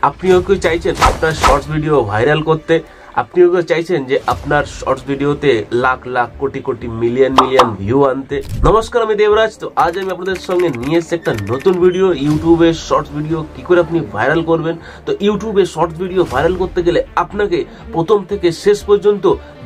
আপনিও কি চাইছেন আপনার শর্টস ভিডিও ভাইরাল করতে? আপনিও কি চাইছেন যে আপনার শর্টস ভিডিওতে lakh lakh crore crore million million view আনতে? নমস্কার, আমি দেবরাজ। তো আজ আমি আপনাদের সঙ্গে নিয়ে এসেছি একটা নতুন ভিডিও, ইউটিউবে শর্টস ভিডিও কি করে আপনি ভাইরাল করবেন। তো ইউটিউবে শর্টস ভিডিও ভাইরাল করতে গেলে আপনাকে প্রথম থেকে শেষ পর্যন্ত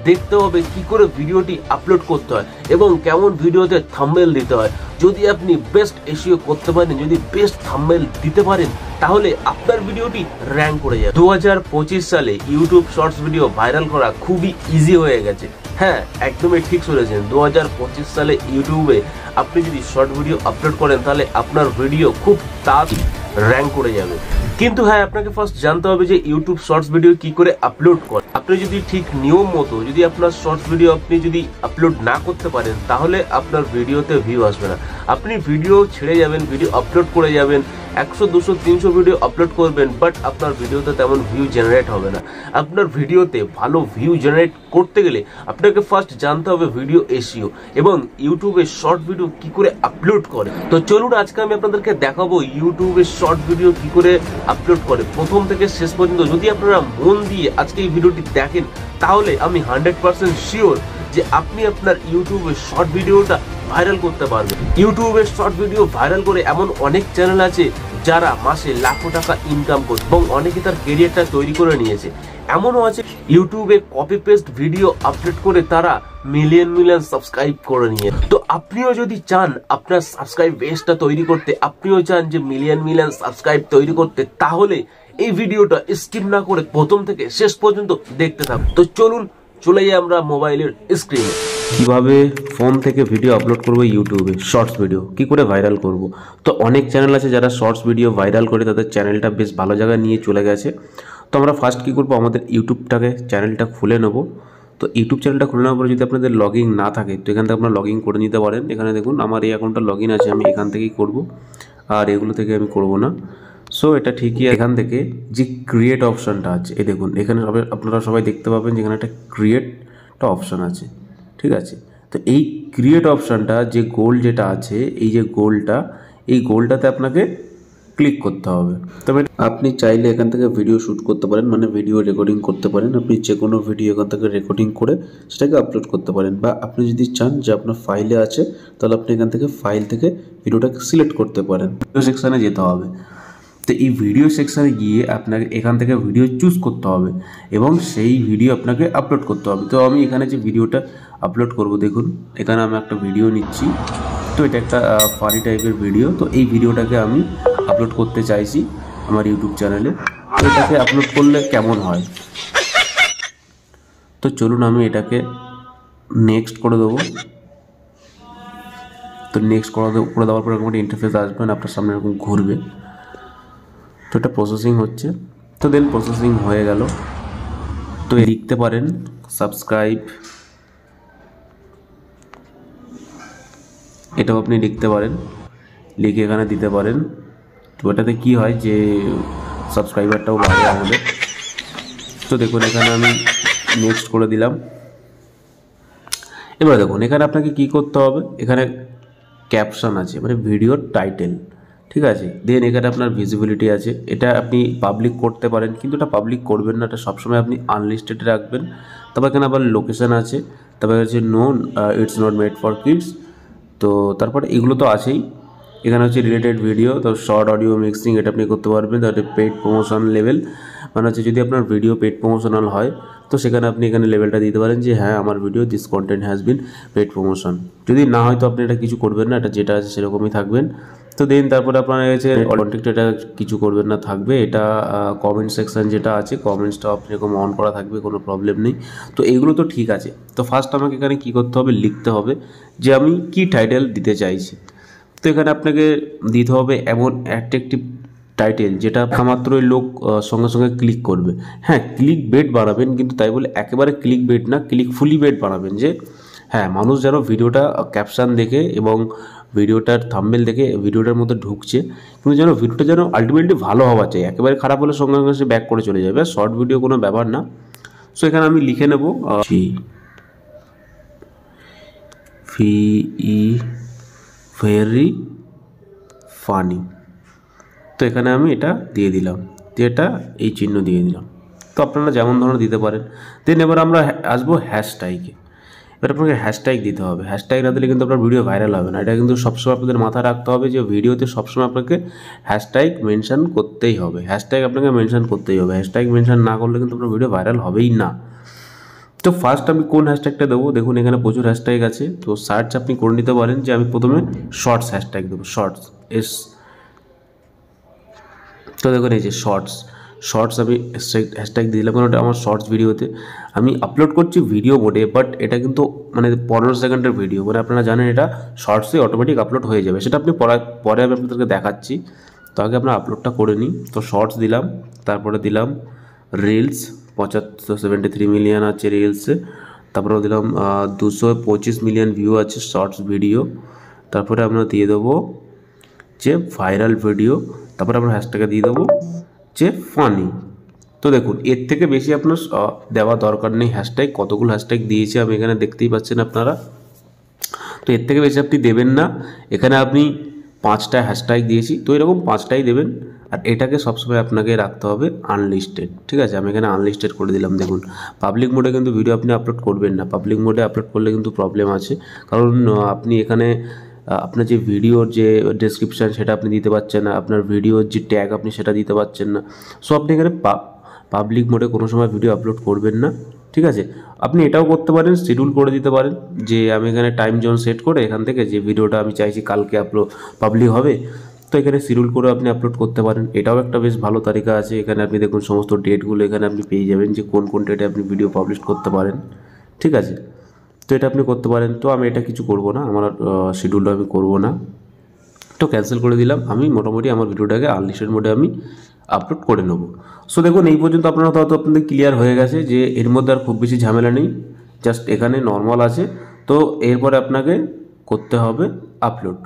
দেখতে হবে কি করে ভিডিওটি আপলোড করতে হয় এবং কেমন ভিডিওতে থাম্বনেল দিতে হয়। যদি আপনি বেস্ট এসইও করতে পারেন, যদি বেস্ট থাম্বনেল দিতে পারেন, তাহলে আপনার ভিডিওটি র্যাঙ্ক করে যাবে। 2025 সালে ইউটিউব শর্টস ভিডিও ভাইরাল করা খুবই ইজি হয়ে গেছে। হ্যাঁ, একদমই ঠিক শুনেছেন। 2025 সালে ইউটিউবে আপনি যদি শর্ট ভিডিও আপলোড করেন তাহলে আপনার ভিডিও খুব তাড়াতাড়ি র্যাঙ্ক করে যাবে। কিন্তু হ্যাঁ, আপনাকে ফার্স্ট জানতে হবে যে ইউটিউব শর্টস ভিডিও কি করে আপলোড করে। আপনি যদি ঠিক নিয়ম মতো যদি আপনার শর্টস ভিডিও আপনি যদি আপলোড না করতে পারেন তাহলে আপনার ভিডিওতে ভিউ আসবে না। আপনি ভিডিও ছেড়ে যাবেন, ভিডিও আপলোড করে যাবেন, 100, 200, 300 ভিডিও আপলোড করবেন, বাট আপনার ভিডিওতে তেমন ভিউ জেনারেট হবে না। আপনার ভিডিওতে ভালো ভিউ জেনারেট করতে গেলে আপনাকে ফার্স্ট জানতে হবে ভিডিও এসইও এবং ইউটিউবে শর্ট ভিডিও কি করে আপলোড করে। তো চলুন আজকে আমি আপনাদেরকে দেখাবো ইউটিউবে শর্ট ভিডিও কি করে আপলোড করে প্রথম থেকে শেষ পর্যন্ত। যদি আপনারা মন দিয়ে আজকে এই ভিডিওটি দেখেন তাহলে আমি 100% শিওর যে আপনি আপনার ইউটিউবে শর্ট ভিডিওটা ভাইরাল করতে পারবেন। ইউটিউবে শর্ট ভিডিও ভাইরাল করে এমন অনেক চ্যানেল আছে যারা মাসে লাখো টাকা ইনকাম করছে এবং অনেকে তার ক্যারিয়ারটা তৈরি করে নিয়েছে। এমনও আছে ইউটিউবে কপি পেস্ট ভিডিও আপলোড করে তারা মিলিয়ন মিলিয়ন সাবস্ক্রাইব করে নিয়ে। তো আপনিও যদি চান আপনার সাবস্ক্রাইব বেসটা তৈরি করতে, আপনিও চান যে মিলিয়ন মিলিয়ন সাবস্ক্রাইব তৈরি করতে, তাহলে এই ভিডিওটা স্কিপ না করে প্রথম থেকে শেষ পর্যন্ত দেখতে থাকুন। তো চলুন চলে যাই আমরা মোবাইলের স্ক্রিনে। কিভাবে ফোন থেকে ভিডিও আপলোড করবো ইউটিউবে শর্টস ভিডিও কি করে ভাইরাল করব। তো অনেক চ্যানেল আছে যারা শর্টস ভিডিও ভাইরাল করে তাদের চ্যানেলটা বেশ ভালো জায়গায় নিয়ে চলে গেছে। তো আমরা ফার্স্ট কী করবো, আমাদের ইউটিউবটাকে চ্যানেলটা খুলে নেবো। তো ইউটিউব চ্যানেলটা খুলে নেওয়ার পরে যদি আপনাদের লগ ইন না থাকে তো এখান থেকে আপনারা লগ ইন করে নিতে পারেন। এখানে দেখুন আমার এই অ্যাকাউন্টটা লগ ইন আছে, আমি এখান থেকেই করব, আর এগুলো থেকে আমি করব না। সো এটা ঠিকই। এখান থেকে যে ক্রিয়েট অপশানটা আছে, এই দেখুন এখানে আপনারা সবাই দেখতে পাবেন যেখানে একটা ক্রিয়েটটা অপশান আছে, ঠিক আছে। তো এই ক্রিয়েট অপশানটা যে গোল যেটা আছে, এই যে গোলটা, এই গোলটাতে আপনাকে ক্লিক করতে হবে। তবে আপনি চাইলে এখান থেকে ভিডিও শ্যুট করতে পারেন, মানে ভিডিও রেকর্ডিং করতে পারেন। আপনি যে কোনো ভিডিও এখান থেকে রেকর্ডিং করে সেটাকে আপলোড করতে পারেন, বা আপনি যদি চান যে আপনার ফাইলে আছে তাহলে আপনি এখান থেকে ফাইল থেকে ভিডিওটাকে সিলেক্ট করতে পারেন। ভিডিও সেকশানে যেতে হবে। তো এই ভিডিও সেকশানে গিয়ে আপনাকে এখান থেকে ভিডিও চুজ করতে হবে এবং সেই ভিডিও আপনাকে আপলোড করতে হবে। তো আমি এখানে যে ভিডিওটা আপলোড করব, দেখুন এখানে আমি একটা ভিডিও নিচ্ছি। তো এটা একটা ফানি টাইপের ভিডিও। তো এই ভিডিওটাকে আমি আপলোড করতে চাইছি আমার ইউটিউব চ্যানেলে। তো এটাকে আপলোড করলে কেমন হয়, তো চলুন আমি এটাকে নেক্সট করে দেবো। তো নেক্সট করে দেওয়ার পর এরকম একটা ইন্টারফেস আসবে, আপনার সামনে এরকম ঘুরবে। তো এটা প্রসেসিং হচ্ছে। তো দেন প্রসেসিং হয়ে গেল। তো লিখতে পারেন সাবস্ক্রাইব, এটাও আপনি লিখতে পারেন, লিখে এখানে দিতে পারেন। তো এটাতে কী হয় যে সাবস্ক্রাইবারটাও বাড়ে আমাদের। তো দেখুন এখানে আমি নেক্সট করে দিলাম। এবার দেখুন এখানে আপনাকে কি করতে হবে, এখানে ক্যাপশন আছে মানে ভিডিওর টাইটেল, ঠিক আছে। দেন এখানে আপনার ভিজিবিলিটি আছে, এটা আপনি পাবলিক করতে পারেন, কিন্তু এটা পাবলিক করবেন না, এটা সবসময় আপনি আনলিস্টেড রাখবেন। তারপর এখানে আবার লোকেশান আছে, তারপরে হচ্ছে it's not made for kids. তো তারপরে এগুলো তো আছেই। এখানে হচ্ছে রিলেটেড ভিডিও, তো শর্ট অডিও মিক্সিং এটা আপনি করতে পারবেন। তারপরে পেইড প্রমোশন লেভেল, মানে হচ্ছে যদি আপনার ভিডিও পেইড প্রমোশনাল হয় তো সেখানে আপনি এখানে লেভেলটা দিতে পারেন যে হ্যাঁ আমার video this content has been paid promotion. যদি না হয় তো আপনি এটা কিছু করবেন না, এটা যেটা আছে সেরকমই থাকবেন। তো দেন তারপরে আপনার কাছে কন্টেন্ট এটা কিছু করবেন না, থাকবে এটা কমেন্ট সেকশন যেটা আছে, কমেন্টসটা আপনি এরকম অন করা থাকবে, কোনো প্রবলেম নেই। তো এইগুলো তো ঠিক আছে। তো ফার্স্ট আমাকে এখানে কী করতে হবে, লিখতে হবে যে আমি কি টাইটেল দিতে চাইছি। তো এখানে আপনাকে দিতে হবে এমন অ্যাট্রাকটিভ টাইটেল যেটা মাত্রই লোক সঙ্গে সঙ্গে ক্লিক করবে। হ্যাঁ, ক্লিক বেট বানাবেন, কিন্তু তাই বলে একেবারে ক্লিক বেট না, ক্লিক ফুলি বেট বানাবেন, যে হ্যাঁ মানুষ যেন ভিডিওটা ক্যাপশন দেখে এবং ভিডিওটার থাম্বনেল দেখে ভিডিওটার মধ্যে ঢুকছে, কিন্তু যেন ভিডিওটা যেন আলটিমেটলি ভালো হওয়া চাই। একেবারে খারাপ হলে সঙ্গে সঙ্গে সে ব্যাক করে চলে যাবে। শর্ট ভিডিও কোনো ব্যাপার না। সো এখানে আমি লিখে নেব ভেরি ফানি। তো এখানে আমি এটা দিয়ে দিলাম। দিয়ে এটা এই চিহ্ন দিয়ে দিলাম। তো আপনারা যেমন ধরনের দিতে পারেন। দেন এবার আমরা আসবো হ্যাশট্যাগে। এবার আপনাকে হ্যাশট্যাগ দিতে হবে। হ্যাশট্যাগ না দিলে কিন্তু আপনার ভিডিও ভাইরাল হবে না। এটা কিন্তু সবসময় আপনাদের মাথায় রাখতে হবে যে ভিডিওতে সবসময় আপনাকে হ্যাশট্যাগ মেনশন করতেই হবে। হ্যাশট্যাগ আপনাকে মেনশন করতেই হবে। হ্যাশট্যাগ মেনশন না করলে কিন্তু আপনার ভিডিও ভাইরাল হবেই না। তো ফার্স্ট আমি কোন হ্যাশট্যাগটা দেবো, দেখুন এখানে প্রচুর হ্যাশট্যাগ আছে। তো সার্চ আপনি করে নিতে পারেন যে আমি প্রথমে শর্টস হ্যাশট্যাগ দেবো, শর্টস এস। তো দেখুন এই যে শর্টস আমি হ্যাশট্যাগ দিলাম, কারণ ওটা আমার শর্টস ভিডিওতে আমি আপলোড করছি ভিডিও মোডে, বাট এটা কিন্তু মানে 15 সেকেন্ডের ভিডিও, মানে আপনারা জানেন এটা শর্টসে অটোমেটিক আপলোড হয়ে যাবে। সেটা আপনি পরে আমি আপনাদেরকে দেখাচ্ছি। তো আগে আমরা আপলোডটা করে নিই। তো শর্টস দিলাম, তারপরে দিলাম রিলস, 73 মিলিয়ন আছে রিলসে। তারপরে দিলাম 225 মিলিয়ন ভিউ আছে শর্টস ভিডিও। তারপরে আমরা দিয়ে দেবো যে ভাইরাল ভিডিও। তারপরে আমরা হ্যাশট্যাগে দিয়ে দেবো যে ফানি। তো দেখুন এর থেকে বেশি আপনার দেওয়া দরকার নেই হ্যাশট্যাগ। কতগুলো হ্যাশট্যাগ দিয়েছি আমি এখানে দেখতেই পাচ্ছেন আপনারা। তো এর থেকে বেশি আপনি দেবেন না। এখানে আপনি 5টা হ্যাশট্যাগ দিয়েছি, তো এরকম 5টাই দেবেন। আর এটাকে সবসময় আপনাকে রাখতে হবে আনলিস্টেড, ঠিক আছে। আমি এখানে আনলিস্টেড করে দিলাম। দেখুন পাবলিক মোডে কিন্তু ভিডিও আপনি আপলোড করবেন না। পাবলিক মোডে আপলোড করলে কিন্তু প্রবলেম আছে, কারণ আপনি এখানে আপনার যে ভিডিওর যে ডেসক্রিপশান সেটা আপনি দিতে পারছেন না, আপনার ভিডিওর যে ট্যাগ আপনি সেটা দিতে পারছেন না। সো আপনি এখানে পাবলিক মোডে কোনো সময় ভিডিও আপলোড করবেন না, ঠিক আছে। আপনি এটাও করতে পারেন, শিডিউল করে দিতে পারেন যে আমি এখানে টাইম জোন সেট করে এখান থেকে যে ভিডিওটা আমি চাইছি কালকে পাবলিক হবে, তো এখানে শিডিউল করে আপনি আপলোড করতে পারেন। এটাও একটা বেশ ভালো তালিকা আছে। এখানে আপনি দেখুন সমস্ত ডেটগুলো এখানে আপনি পেয়ে যাবেন যে কোন কোন ডেটে আপনি ভিডিও পাবলিশ করতে পারেন, ঠিক আছে। তো এটা আপনি করতে পারেন। তো আমি এটা কিছু করব না, আমার শিডিউলটা আমি করব না, তো ক্যান্সেল করে দিলাম। আমি মোটামুটি আমার ভিডিওটাকে আনলিস্টেড মোডে আমি আপলোড করে নেব। সো দেখুন এই পর্যন্ত আপনারা হয়তো আপনাদের ক্লিয়ার হয়ে গেছে যে এর মধ্যে আর খুব বেশি ঝামেলা নেই, জাস্ট এখানে নর্মাল আছে। তো এরপরে আপনাকে করতে হবে আপলোড,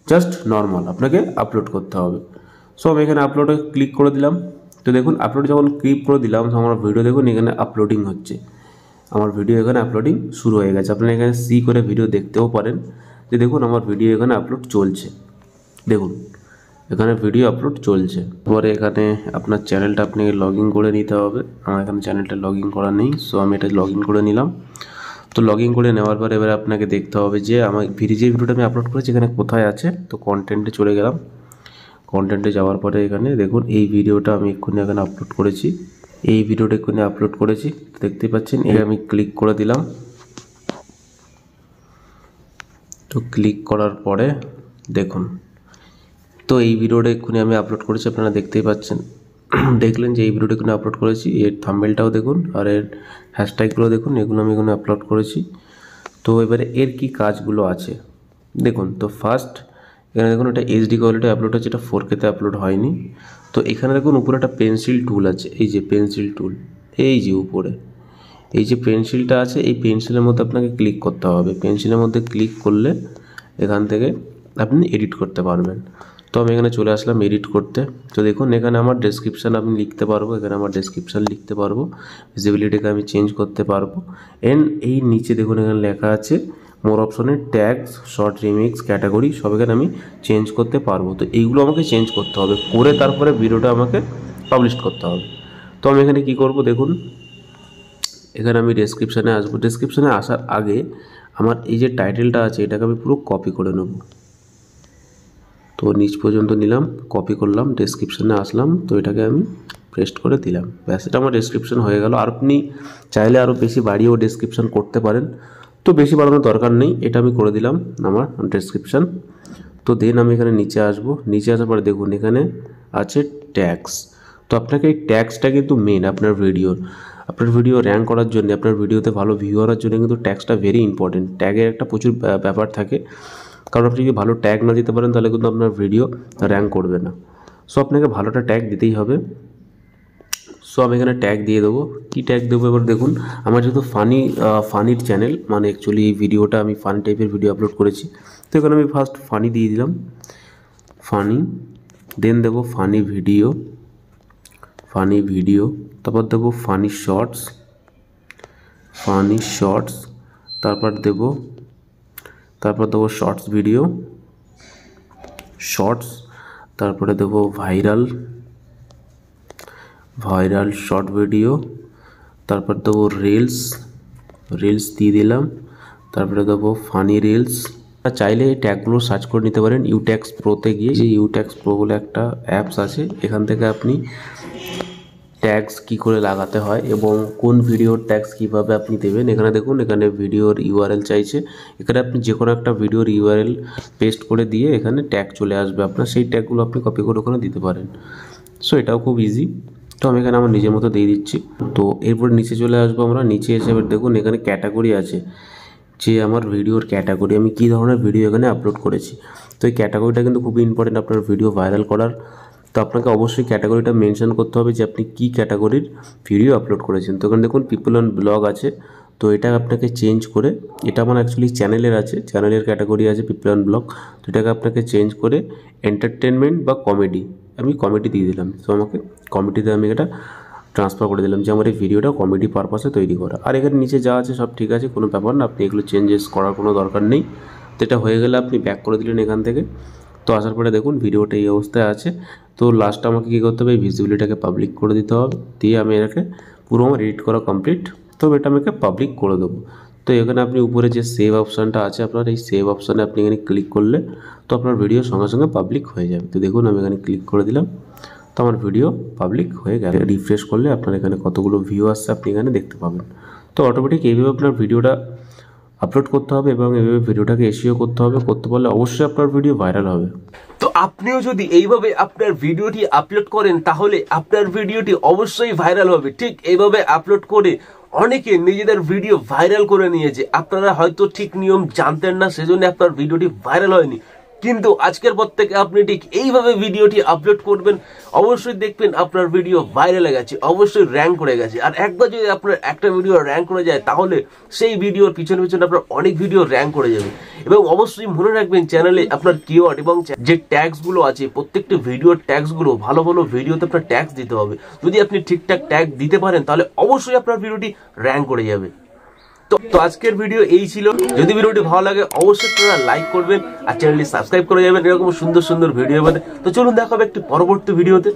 জাস্ট নর্মাল আপনাকে আপলোড করতে হবে। সো আমি এখানে আপলোডে ক্লিক করে দিলাম। তো দেখুন আপলোড যখন ক্লিক করে দিলাম তো আমার ভিডিও দেখুন এখানে আপলোডিং হচ্ছে। আমার ভিডিও এখানে আপলোডিং শুরু হয়ে গেছে। আপনারা এখানে সি করে ভিডিও দেখতেও পারেন যে দেখুন আমার ভিডিও এখানে আপলোড চলছে। দেখুন এখানে ভিডিও আপলোড চলছে। পরে এখানে আপনার চ্যানেলটা আপনাকে লগ ইন করে নিতে হবে। আমার এখানে চ্যানেলটা লগ ইন করা নেই, সো আমি এটা লগ ইন করে নিলাম। তো লগ ইন করে নেওয়ার পরে এবারে আপনাকে দেখতে হবে যে আমার যে ভিডিওটা আমি আপলোড করেছি এখানে কোথায় আছে। তো কন্টেন্টে চলে গেলাম। কন্টেন্টে যাওয়ার পরে এখানে দেখুন এই ভিডিওটা আমি এক্ষুনি এখানে আপলোড করেছি। এই ভিডিওটা এক্ষুনি আপলোড করেছি, দেখতে পাচ্ছেন। এই আমি ক্লিক করে দিলাম। তো ক্লিক করার পরে দেখুন, তো এই ভিডিওটা এক্ষুনি আমি আপলোড করেছি, আপনারা দেখতেই পাচ্ছেন। দেখলেন যে এই ভিডিওটা এখানে আপলোড করেছি। এর থাম্বনেলটাও দেখুন আর এর হ্যাশট্যাগুলো দেখুন, এগুলো আমি এখানে আপলোড করেছি। তো এবারে এর কি কাজগুলো আছে দেখুন। তো ফার্স্ট এখানে দেখুন এটা এইচডি কোয়ালিটি আপলোড হচ্ছে, এটা 4K-তে আপলোড হয়নি। তো এখানে দেখুন উপরে একটা পেন্সিল টুল আছে, এই যে পেন্সিল টুল, এই যে উপরে এই যে পেন্সিলটা আছে, এই পেন্সিলের মধ্যে আপনাকে ক্লিক করতে হবে। পেন্সিলের মধ্যে ক্লিক করলে এখান থেকে আপনি এডিট করতে পারবেন। তো আমি এখানে চলে আসলাম এডিট করতে। তো দেখুন এখানে আমার ডেসক্রিপশান আমি লিখতে পারবো, এখানে আমার ডেসক্রিপশান লিখতে পারবো, ভিজিবিলিটিকে আমি চেঞ্জ করতে পারবো। এন্ড এই নিচে দেখুন এখানে লেখা আছে মোর অপশনে ট্যাগস, শর্ট, রিমিক্স, ক্যাটাগরি সব এখানে আমি চেঞ্জ করতে পারবো। তো এইগুলো আমাকে চেঞ্জ করতে হবে, করে তারপরে ভিডিওটা আমাকে পাবলিশ করতে হবে। তো আমি এখানে কি করব দেখুন, এখানে আমি ডেসক্রিপশানে আসবো। ডেসক্রিপশানে আসার আগে আমার এই যে টাইটেলটা আছে এটাকে আমি পুরো কপি করে নেব। তো নিচ পর্যন্ত নিলাম, কপি করলাম, ডেসক্রিপশানে আসলাম, তো এটাকে আমি পেস্ট করে দিলাম। ব্যাস, এটা আমার ডেসক্রিপশান হয়ে গেল। আর আপনি চাইলে আরও বেশি বাড়িয়েও ডেসক্রিপশান করতে পারেন, তো বেশি বাড়ানোর দরকার নেই। এটা আমি করে দিলাম আমার ডেসক্রিপশান। তো দেন আমি এখানে নিচে আসবো। নিচে আসার পরে দেখুন এখানে আছে ট্যাগস। তো আপনাকে এই ট্যাগসটা কিন্তু মেন আপনার ভিডিও র্যাঙ্ক করার জন্য, আপনার ভিডিওতে ভালো ভিউ আনার জন্য কিন্তু ট্যাগসটা ভেরি ইম্পর্টেন্ট। ট্যাগের একটা প্রচুর ব্যাপার থাকে, কারণ আপনি যদি ভালো ট্যাগ না দিতে পারেন তাহলে কিন্তু আপনার ভিডিও র্যাঙ্ক করবে না। সো আপনাকে ভালোটা ট্যাগ দিতেই হবে। সো আমি এখানে ট্যাগ দিয়ে দেবো। কী ট্যাগ দেবো এবার দেখুন, আমার যেহেতু ফানির চ্যানেল, মানে অ্যাকচুয়ালি এই ভিডিওটা আমি ফানি টাইপের ভিডিও আপলোড করেছি, তো এখানে আমি ফার্স্ট ফানি দিয়ে দিলাম, ফানি। দেন দেবো ফানি ভিডিও, তারপর দেবো ফানি শর্টস, তারপর দেবো শর্টস ভিডিও, তারপরে দেবো ভাইরাল, ভাইরাল শর্ট ভিডিও, তারপর দেবো রিলস দিয়ে দিলাম, তারপরে দেবো ফানি রিলস। চাইলে এই ট্যাগগুলো সার্চ করে নিতে পারেন ইউট্যাক্স প্রোতে গিয়ে। যে ইউট্যাক্স প্রো বলে একটা অ্যাপস আছে, এখান থেকে আপনি ট্যাগস কি করে লাগাতে হয় এবং কোন ভিডিওর ট্যাগস কিভাবে আপনি দেবেন। এখানে দেখুন, এখানে ভিডিওর ইউআরএল চাইছে। এখানে আপনি যে কোনো একটা ভিডিওর ইউআরএল পেস্ট করে দিয়ে এখানে ট্যাগ চলে আসবে আপনার, সেই ট্যাগগুলো আপনি কপি করে ওখানে দিতে পারেন। সো এটাও খুব ইজি। তো আমি এখানে আমার নিজের মতো দিয়ে দিচ্ছি। তো এরপর নিচে চলে আসবো আমরা। নিচে এসে এবার দেখুন এখানে ক্যাটাগরি আছে, যে আমার ভিডিওর ক্যাটাগরি, আমি কী ধরনের ভিডিও এখানে আপলোড করেছি। তো এই ক্যাটাগরিটা কিন্তু খুবই ইম্পর্টেন্ট আপনার ভিডিও ভাইরাল করার। তো আপনাকে অবশ্যই ক্যাটাগরিটা মেনশন করতে হবে যে আপনি কী ক্যাটাগরির ভিডিও আপলোড করেছেন। তো এখানে দেখুন পিপল অন ব্লগ আছে, তো এটা আপনাকে চেঞ্জ করে, এটা আমার অ্যাকচুয়ালি চ্যানেলের আছে, চ্যানেলের ক্যাটাগরি আছে পিপল অন ব্লগ, তো এটাকে আপনাকে চেঞ্জ করে এন্টারটেনমেন্ট বা কমেডি, আমি কমেডি দিয়ে দিলাম। তো আমাকে কমেডিতে আমি এটা ট্রান্সফার করে দিলাম যে আমার এই ভিডিওটা কমেডি পারপাসে তৈরি করা। আর এখানে নিচে যা আছে সব ঠিক আছে, কোনো ব্যাপার না, আপনি এগুলো চেঞ্জেস করার কোনো দরকার নেই। তো এটা হয়ে গেলে আপনি ব্যাক করে দিলেন এখান থেকে। তো আসার পরে দেখুন ভিডিওটা এই অবস্থায় আছে। তো লাস্টে আমাকে কী করতে হবে, এই ভিজিবিলিটাকে পাবলিক করে দিতে হবে। দিয়ে আমি এটাকে পুরো আমার এডিট করা কমপ্লিট, তো এটা আমাকে পাবলিক করে দেবো। তো এখানে আপনি উপরে যে সেভ অপশানটা আছে আপনার, এই সেভ অপশানে আপনি এখানে ক্লিক করলে তো আপনার ভিডিও সঙ্গে সঙ্গে পাবলিক হয়ে যাবে। তো দেখুন আমি এখানে ক্লিক করে দিলাম, তো আমার ভিডিও পাবলিক হয়ে গেল। রিফ্রেশ করলে আপনার এখানে কতগুলো ভিউ আসছে আপনি এখানে দেখতে পাবেন। তো অটোমেটিক এইভাবে আপনার ভিডিওটা আপলোড করতে হবে এবং এইভাবে ভিডিওটাকে এসইও করতে হবে। করতে পারলে অবশ্যই আপনার ভিডিও ভাইরাল হবে। তো আপনিও যদি এইভাবে আপনার ভিডিওটি আপলোড করেন তাহলে আপনার ভিডিওটি অবশ্যই ভাইরাল হবে। ঠিক এইভাবে আপলোড করে অনেকে নিজেদের ভিডিও ভাইরাল করে নিয়েছে। আপনারা হয়তো ঠিক নিয়ম জানতেন না, সেজন্য আপনার ভিডিওটি ভাইরাল হয়নি, কিন্তু আজকের পর থেকে আপনি ঠিক এইভাবে ভিডিওটি আপলোড করবেন, অবশ্যই দেখবেন আপনার ভিডিও ভাইরাল হয়ে গেছে, অবশ্যই র্যাঙ্ক করে গেছে। আর একবার যদি আপনার একটা ভিডিও র্যাঙ্ক করে যায় তাহলে সেই ভিডিওর পিছনে পিছনে আপনার অনেক ভিডিও র্যাঙ্ক করে যাবে। এবং অবশ্যই মনে রাখবেন চ্যানেলে আপনার কিওয়ার্ড এবং যে ট্যাগস গুলো আছে, প্রত্যেকটা ভিডিওর ট্যাগস গুলো ভালো ভালো ভিডিওতে আপনার ট্যাগস দিতে হবে। যদি আপনি ঠিকঠাক ট্যাগ দিতে পারেন তাহলে অবশ্যই আপনার ভিডিওটি র্যাঙ্ক করে যাবে। তো আজকের ভিডিও এই ছিল। যদি ভিডিওটি ভালো লাগে অবশ্যই আপনারা লাইক করবেন আর চ্যানেলটি সাবস্ক্রাইব করে যাবেন এরকম সুন্দর সুন্দর ভিডিও পেতে। তো চলুন দেখা হবে একটি পরবর্তী ভিডিওতে।